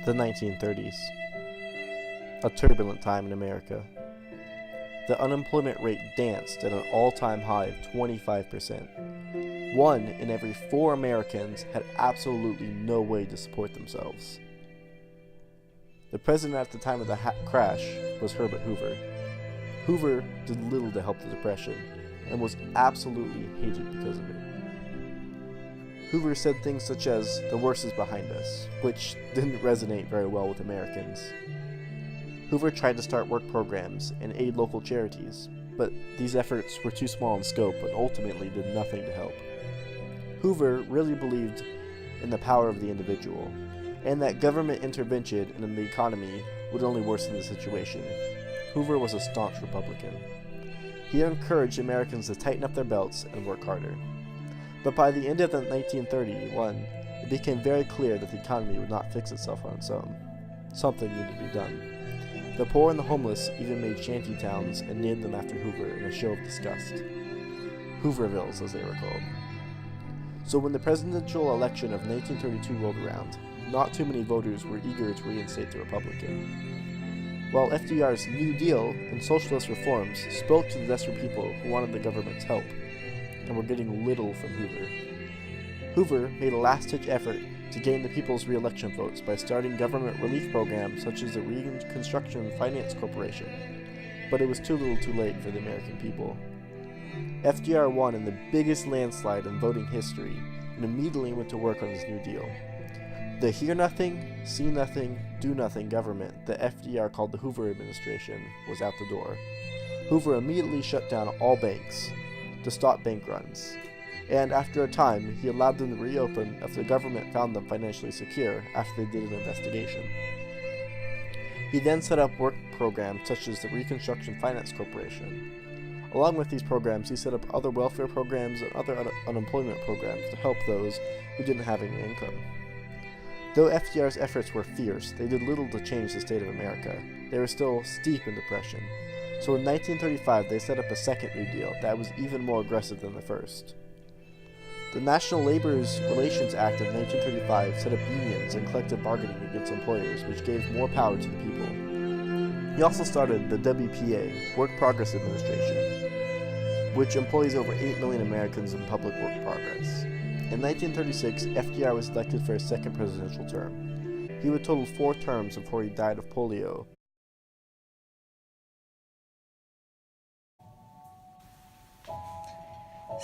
The 1930s. A turbulent time in America. The unemployment rate danced at an all-time high of 25%. 1 in every 4 Americans had absolutely no way to support themselves. The president at the time of the crash was Herbert Hoover. Hoover did little to help the Depression and was absolutely hated because of it. Hoover said things such as, "The worst is behind us," which didn't resonate very well with Americans. Hoover tried to start work programs and aid local charities, but these efforts were too small in scope and ultimately did nothing to help. Hoover really believed in the power of the individual, and that government intervention in the economy would only worsen the situation. Hoover was a staunch Republican. He encouraged Americans to tighten up their belts and work harder. But by the end of 1931, it became very clear that the economy would not fix itself on its own. Something needed to be done. The poor and the homeless even made shanty towns and named them after Hoover in a show of disgust. Hoovervilles, as they were called. So when the presidential election of 1932 rolled around, not too many voters were eager to reinstate the Republican. While FDR's New Deal and socialist reforms spoke to the desperate people who wanted the government's help, and were getting little from Hoover. Hoover made a last-ditch effort to gain the people's re-election votes by starting government relief programs such as the Reconstruction Finance Corporation, but it was too little too late for the American people. FDR won in the biggest landslide in voting history and immediately went to work on his New Deal. The hear nothing, see nothing, do nothing government that FDR called the Hoover administration was out the door. Hoover immediately shut down all banks to stop bank runs, and after a time, he allowed them to reopen if the government found them financially secure after they did an investigation. He then set up work programs such as the Reconstruction Finance Corporation. Along with these programs, he set up other welfare programs and other unemployment programs to help those who didn't have any income. Though FDR's efforts were fierce, they did little to change the state of America. They were still steep in depression. So in 1935, they set up a second New Deal that was even more aggressive than the first. The National Labor Relations Act of 1935 set up unions and collective bargaining against employers, which gave more power to the people. He also started the WPA, Work Progress Administration, which employs over 8 million Americans in public work progress. In 1936, FDR was elected for his second presidential term. He would total 4 terms before he died of polio.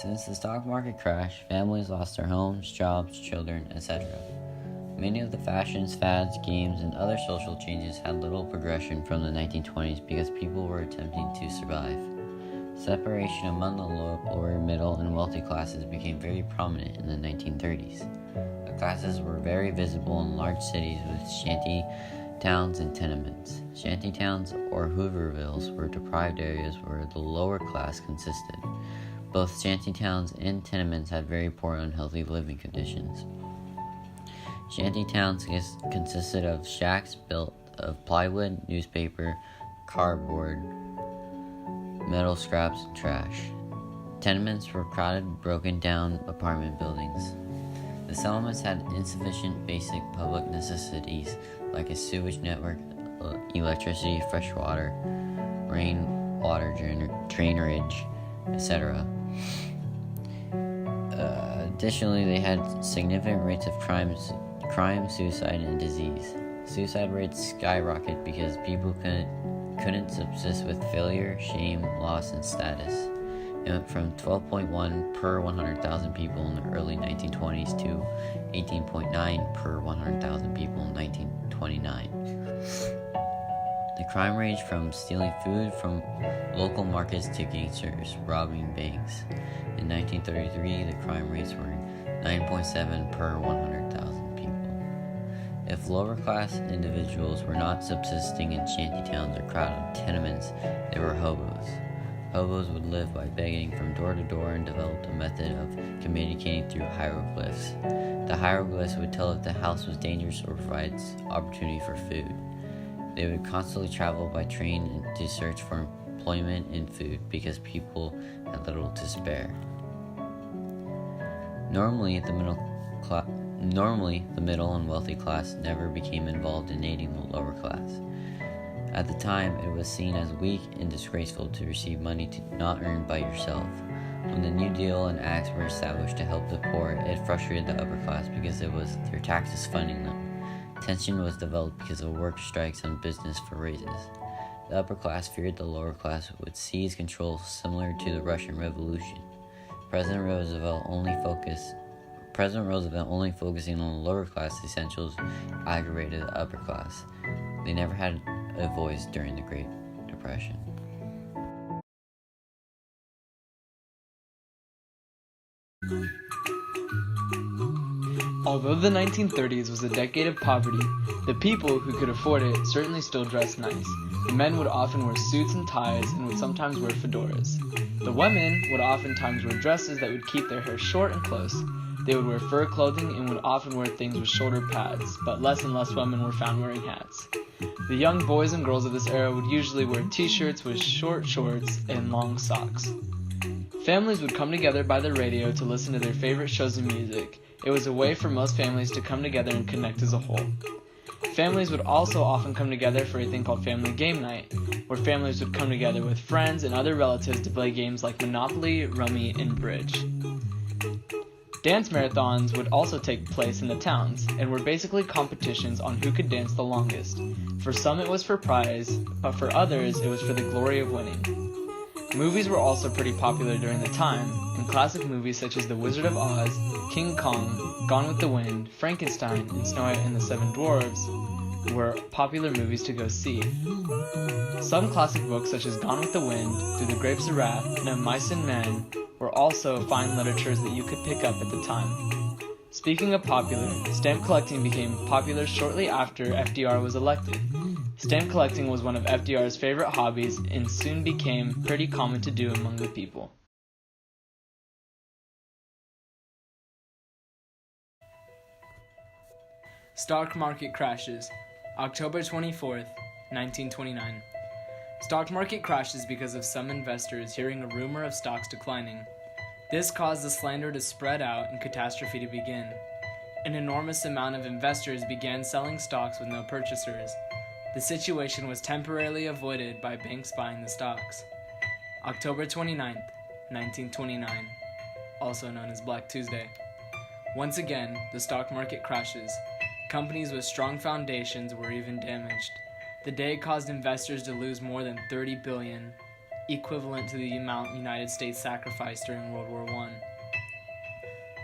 Since the stock market crash, families lost their homes, jobs, children, etc. Many of the fashions, fads, games, and other social changes had little progression from the 1920s because people were attempting to survive. Separation among the lower, middle, and wealthy classes became very prominent in the 1930s. The classes were very visible in large cities with shanty towns and tenements. Shanty towns, or Hoovervilles, were deprived areas where the lower class consisted. Both shanty towns and tenements had very poor and unhealthy living conditions. Shanty towns consisted of shacks built of plywood, newspaper, cardboard, metal scraps, and trash. Tenements were crowded, broken down apartment buildings. The settlements had insufficient basic public necessities like a sewage network, electricity, fresh water, rainwater drainage, etc. Additionally, they had significant rates of crime, suicide, and disease. Suicide rates skyrocketed because people couldn't subsist with failure, shame, loss, and status. It went from 12.1 per 100,000 people in the early 1920s to 18.9 per 100,000 people in 1929. The crime ranged from stealing food from local markets to gangsters robbing banks. In 1933, the crime rates were 9.7 per 100,000 people. If lower-class individuals were not subsisting in shantytowns or crowded tenements, they were hobos. Hobos would live by begging from door to door and developed a method of communicating through hieroglyphs. The hieroglyphs would tell if the house was dangerous or provides opportunity for food. They would constantly travel by train to search for employment and food because people had little to spare. Normally, the middle and wealthy class never became involved in aiding the lower class. At the time, it was seen as weak and disgraceful to receive money not earned by yourself. When the New Deal and acts were established to help the poor, it frustrated the upper class because it was their taxes funding them. Tension was developed because of work strikes on business for raises. The upper class feared the lower class would seize control, similar to the Russian Revolution. President Roosevelt only focusing on the lower class essentials aggravated the upper class. They never had a voice during the Great Depression. Although the 1930s was a decade of poverty, the people who could afford it certainly still dressed nice. The men would often wear suits and ties and would sometimes wear fedoras. The women would oftentimes wear dresses that would keep their hair short and close. They would wear fur clothing and would often wear things with shoulder pads, but less and less women were found wearing hats. The young boys and girls of this era would usually wear t-shirts with short shorts and long socks. Families would come together by the radio to listen to their favorite shows and music. It was a way for most families to come together and connect as a whole. Families would also often come together for a thing called family game night, where families would come together with friends and other relatives to play games like Monopoly, Rummy, and Bridge. Dance marathons would also take place in the towns, and were basically competitions on who could dance the longest. For some it was for prize, but for others it was for the glory of winning. Movies were also pretty popular during the time, and classic movies such as The Wizard of Oz, King Kong, Gone with the Wind, Frankenstein, and Snow White and the Seven Dwarfs were popular movies to go see. Some classic books such as Gone with the Wind, Through the Grapes of Wrath, and Of Mice and Men were also fine literatures that you could pick up at the time. Speaking of popular, stamp collecting became popular shortly after FDR was elected. Stamp collecting was one of FDR's favorite hobbies and soon became pretty common to do among the people. Stock market crashes. October 24th, 1929. Stock market crashes because of some investors hearing a rumor of stocks declining. This caused the slander to spread out and catastrophe to begin. An enormous amount of investors began selling stocks with no purchasers. The situation was temporarily avoided by banks buying the stocks. October 29th, 1929, also known as Black Tuesday. Once again, the stock market crashes. Companies with strong foundations were even damaged. The day caused investors to lose more than $30 billion, equivalent to the amount the United States sacrificed during World War I.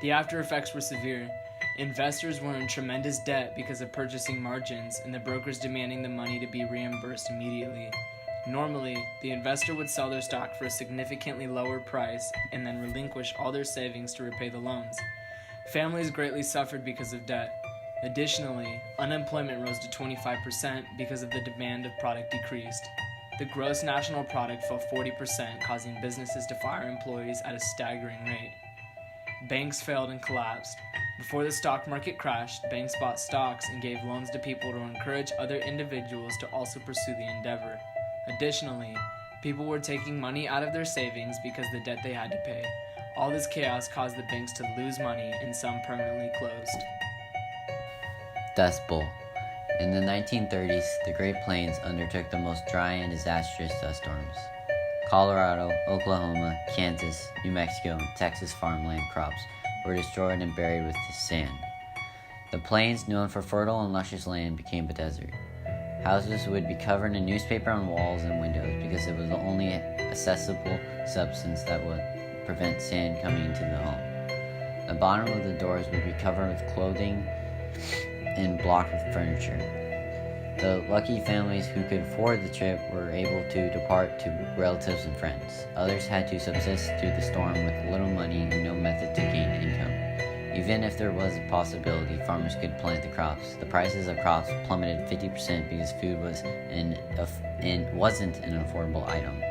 The after effects were severe. Investors were in tremendous debt because of purchasing margins and the brokers demanding the money to be reimbursed immediately. Normally, the investor would sell their stock for a significantly lower price and then relinquish all their savings to repay the loans. Families greatly suffered because of debt. Additionally, unemployment rose to 25% because of the demand of product decreased. The gross national product fell 40%, causing businesses to fire employees at a staggering rate. Banks failed and collapsed. Before the stock market crashed, banks bought stocks and gave loans to people to encourage other individuals to also pursue the endeavor. Additionally, people were taking money out of their savings because of the debt they had to pay. All this chaos caused the banks to lose money and some permanently closed. Dust Bowl. In the 1930s, the Great Plains undertook the most dry and disastrous dust storms. Colorado, Oklahoma, Kansas, New Mexico, and Texas farmland crops were destroyed and buried with the sand. The plains, known for fertile and luscious land, became a desert. Houses would be covered in newspaper on walls and windows because it was the only accessible substance that would prevent sand coming into the home. The bottom of the doors would be covered with clothing and blocked with furniture. The lucky families who could afford the trip were able to depart to relatives and friends. Others had to subsist through the storm with little money and no method to gain income. Even if there was a possibility farmers could plant the crops, the prices of crops plummeted 50% because food wasn't an affordable item.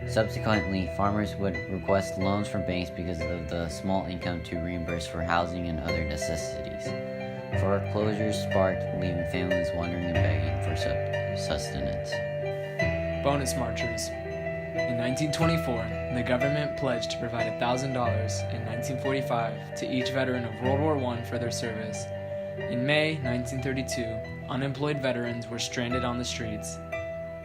Subsequently, farmers would request loans from banks because of the small income to reimburse for housing and other necessities. Foreclosures sparked, leaving families wandering and begging for sustenance. Bonus marchers. In 1924, the government pledged to provide $1,000 in 1945 to each veteran of World War I for their service. In May 1932, unemployed veterans were stranded on the streets.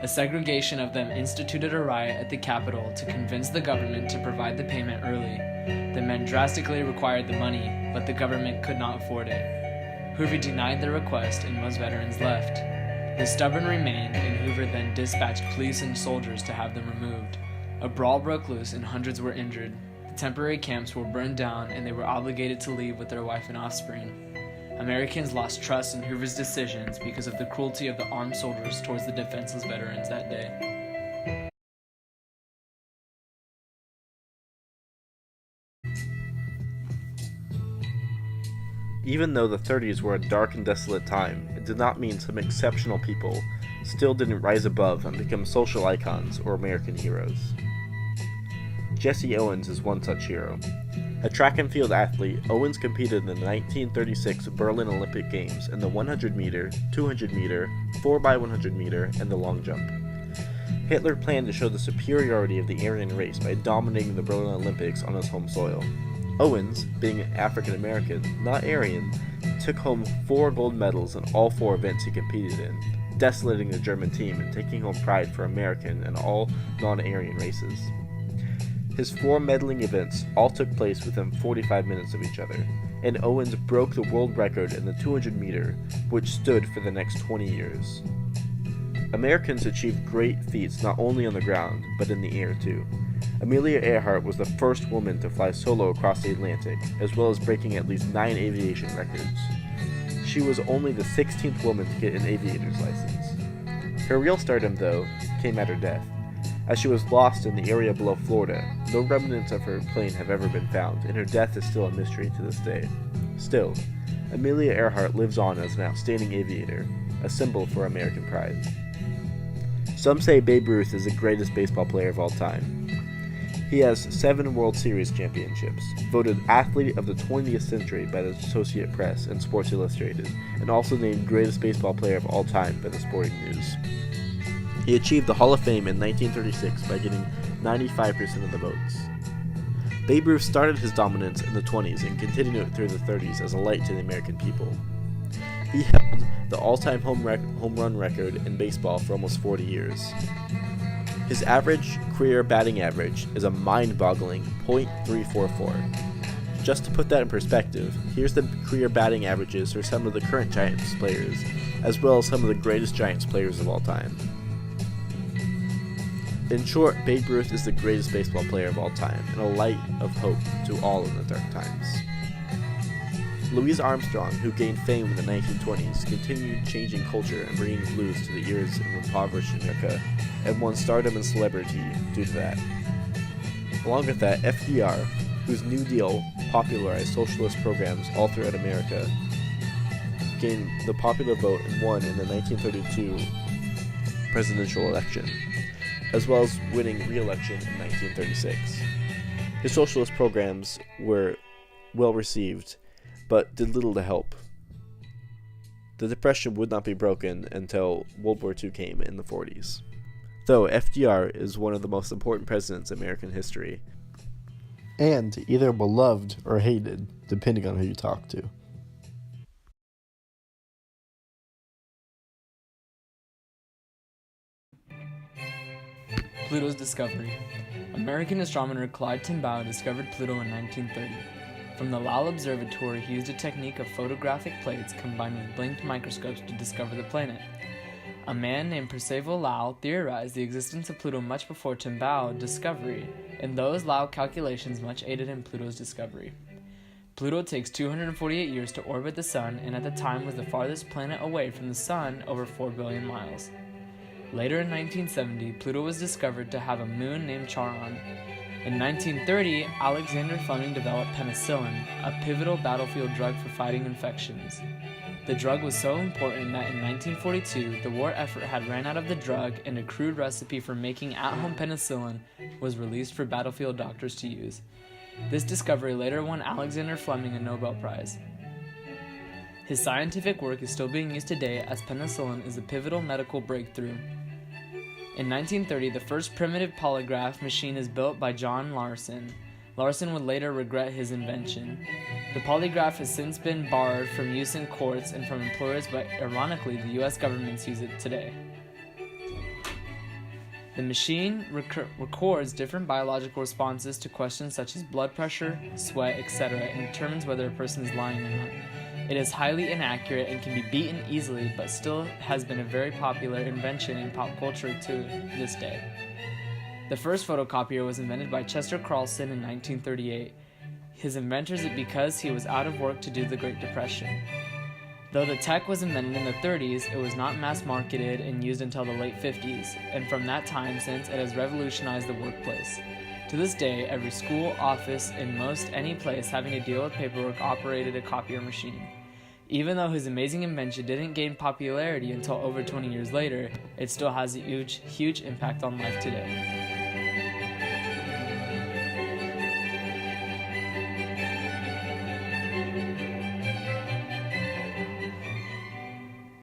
A segregation of them instituted a riot at the Capitol to convince the government to provide the payment early. The men drastically required the money, but the government could not afford it. Hoover denied their request and most veterans left. The stubborn remained, and Hoover then dispatched police and soldiers to have them removed. A brawl broke loose and hundreds were injured. The temporary camps were burned down and they were obligated to leave with their wife and offspring. Americans lost trust in Hoover's decisions because of the cruelty of the armed soldiers towards the defenseless veterans that day. Even though the 30s were a dark and desolate time, it did not mean some exceptional people still didn't rise above and become social icons or American heroes. Jesse Owens is one such hero. A track and field athlete, Owens competed in the 1936 Berlin Olympic Games in the 100 meter, 200 meter, 4x100 meter, and the long jump. Hitler planned to show the superiority of the Aryan race by dominating the Berlin Olympics on his home soil. Owens, being African American, not Aryan, took home 4 gold medals in all 4 events he competed in, desolating the German team and taking home pride for American and all non-Aryan races. His 4 medaling events all took place within 45 minutes of each other, and Owens broke the world record in the 200 meter, which stood for the next 20 years. Americans achieved great feats not only on the ground, but in the air too. Amelia Earhart was the first woman to fly solo across the Atlantic, as well as breaking at least 9 aviation records. She was only the 16th woman to get an aviator's license. Her real stardom, though, came at her death. As she was lost in the area below Florida, no remnants of her plane have ever been found, and her death is still a mystery to this day. Still, Amelia Earhart lives on as an outstanding aviator, a symbol for American pride. Some say Babe Ruth is the greatest baseball player of all time. He has 7 World Series championships, voted Athlete of the 20th Century by the Associated Press and Sports Illustrated, and also named Greatest Baseball Player of All Time by the Sporting News. He achieved the Hall of Fame in 1936 by getting 95% of the votes. Babe Ruth started his dominance in the 20s and continued it through the 30s as a light to the American people. He held the all-time home run record in baseball for almost 40 years. His average career batting average is a mind-boggling .344. Just to put that in perspective, here's the career batting averages for some of the current Giants players, as well as some of the greatest Giants players of all time. In short, Babe Ruth is the greatest baseball player of all time, and a light of hope to all in the dark times. Louis Armstrong, who gained fame in the 1920s, continued changing culture and bringing blues to the ears of impoverished America, and won stardom and celebrity due to that. Along with that, FDR, whose New Deal popularized socialist programs all throughout America, gained the popular vote and won in the 1932 presidential election, as well as winning re-election in 1936. His socialist programs were well received, but did little to help. The Depression would not be broken until World War II came in the 40s. Though FDR is one of the most important presidents in American history, and either beloved or hated, depending on who you talk to. Pluto's discovery. American astronomer Clyde Tombaugh discovered Pluto in 1930. From the Lowell Observatory, he used a technique of photographic plates combined with blinked microscopes to discover the planet. A man named Percival Lowell theorized the existence of Pluto much before Tombaugh's discovery, and those Lowell calculations much aided in Pluto's discovery. Pluto takes 248 years to orbit the Sun, and at the time was the farthest planet away from the Sun, over 4 billion miles. Later in 1970, Pluto was discovered to have a moon named Charon. In 1930, Alexander Fleming developed penicillin, a pivotal battlefield drug for fighting infections. The drug was so important that in 1942, the war effort had ran out of the drug, and a crude recipe for making at-home penicillin was released for battlefield doctors to use. This discovery later won Alexander Fleming a Nobel Prize. His scientific work is still being used today, as penicillin is a pivotal medical breakthrough. In 1930, the first primitive polygraph machine is built by John Larson. Larson would later regret his invention. The polygraph has since been barred from use in courts and from employers, but ironically, the U.S. governments use it today. The machine records different biological responses to questions such as blood pressure, sweat, etc., and determines whether a person is lying or not. It is highly inaccurate and can be beaten easily, but still has been a very popular invention in pop culture to this day. The first photocopier was invented by Chester Carlson in 1938. His inventor is because he was out of work to do the Great Depression. Though the tech was invented in the 30s, it was not mass-marketed and used until the late 50s, and from that time since, it has revolutionized the workplace. To this day, every school, office, and most any place having to deal with paperwork operated a copier machine. Even though his amazing invention didn't gain popularity until over 20 years later, it still has a huge impact on life today.